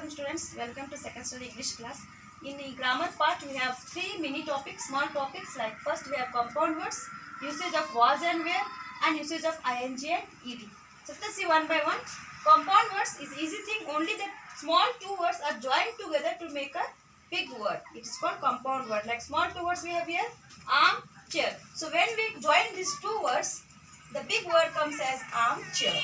Welcome students, welcome to second standard English class. In the grammar part we have three mini topics, small topics, like first we have compound words, usage of was and where, and usage of ing and ed. So let's see one by one. Compound words is easy thing, only that small two words are joined together to make a big word. It is called compound word. Like small two words we have here, arm, chair. So when we join these two words, the big word comes as arm, chair.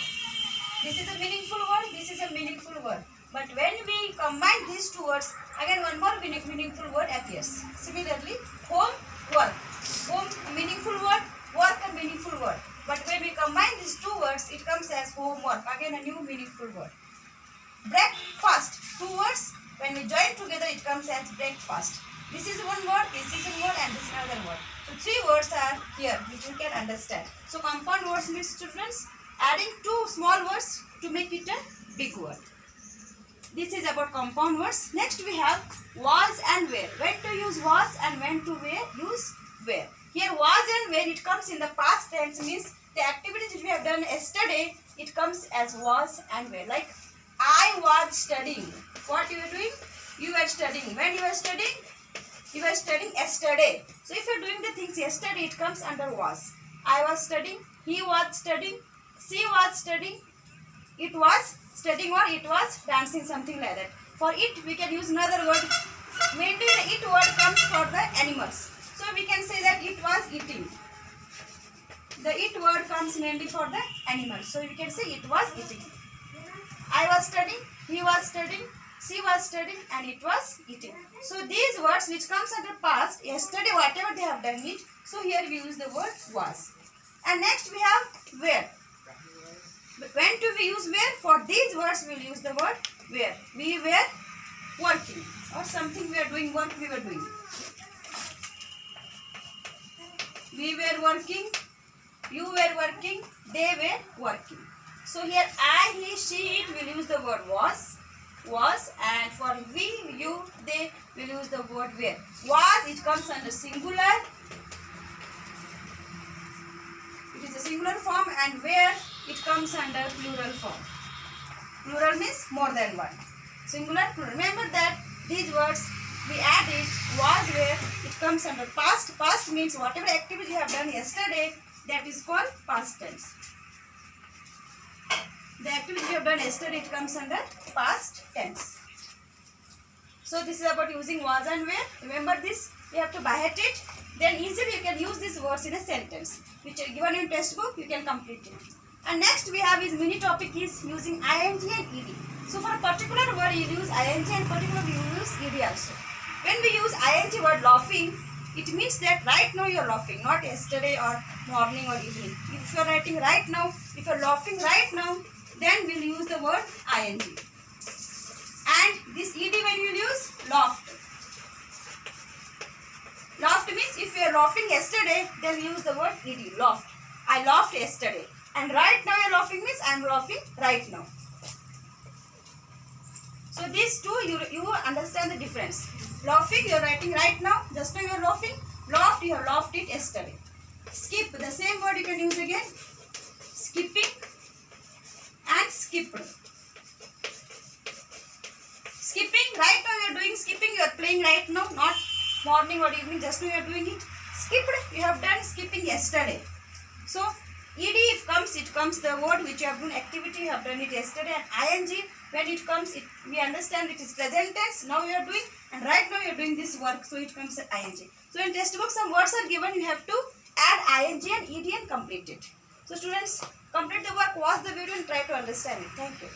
This is a meaningful word, this is a meaningful word. But when we combine these two words, again one more meaningful word appears. Similarly, home, work. Home, a meaningful word, work, a meaningful word. But when we combine these two words, it comes as homework. Again a new meaningful word. Breakfast. Two words, when we join together, it comes as breakfast. This is one word, this is one word, and this is another word. So three words are here, which you can understand. So compound words means, students, adding two small words to make it a big word. This is about compound words. Next we have was and where. When to use was and when to use where. Here was and where, it comes in the past tense, means the activities which we have done yesterday, it comes as was and where. Like I was studying. What you were doing? You were studying. When you were studying? You were studying yesterday. So if you are doing the things yesterday, it comes under was. I was studying. He was studying. She was studying. It was studying, or it was dancing, something like that. For it, we can use another word. Mainly the it word comes for the animals. So we can say that it was eating. The it word comes mainly for the animals. So we can say it was eating. I was studying, he was studying, she was studying, and it was eating. So these words which comes under past, yesterday, whatever they have done it. So here we use the word was. And next we have where. When do we use where? For these words we will use the word where. We were working, or something we are doing, work we were doing. We were working, you were working, they were working. So here I, he, she, it will use the word was, and for we, you, they will use the word where. Was, it comes under singular. It is a singular form, and where, it comes under plural form. Plural means more than one. Singular, plural. Remember that these words we add it, was, where, it comes under past. Past means whatever activity you have done yesterday, that is called past tense. The activity you have done yesterday, it comes under past tense. So this is about using was and where. Remember this, you have to by heart it. Then easily you can use these words in a sentence, which are given in textbook, you can complete it. And next we have is mini topic is using ing and ed. So for a particular word you use ing, and particular you use ed also. When we use ing word laughing, it means that right now you are laughing, not yesterday or morning or evening. If you are writing right now, if you are laughing right now, then we will use the word ing. And this ed when you use laughed. Laughed means if you are laughing yesterday, then we use the word ed, laughed. I laughed yesterday. And right now you are laughing means I am laughing right now. So these two, you understand the difference. Laughing, you are writing right now. Just now you are laughing. Laughed, you have laughed it yesterday. Skip, the same word you can use again. Skipping and skipped. Skipping, right now you are doing skipping. You are playing right now, not morning or evening. Just now you are doing it. Skipped, you have done skipping yesterday. So ed if comes, it comes the word which you have done activity, you have done it yesterday, and ing when it comes, we understand it is present tense, now you are doing, and right now you are doing this work, so it comes ing. So in textbook some words are given, you have to add ing and ed and complete it. So students, complete the work, watch the video and try to understand it. Thank you.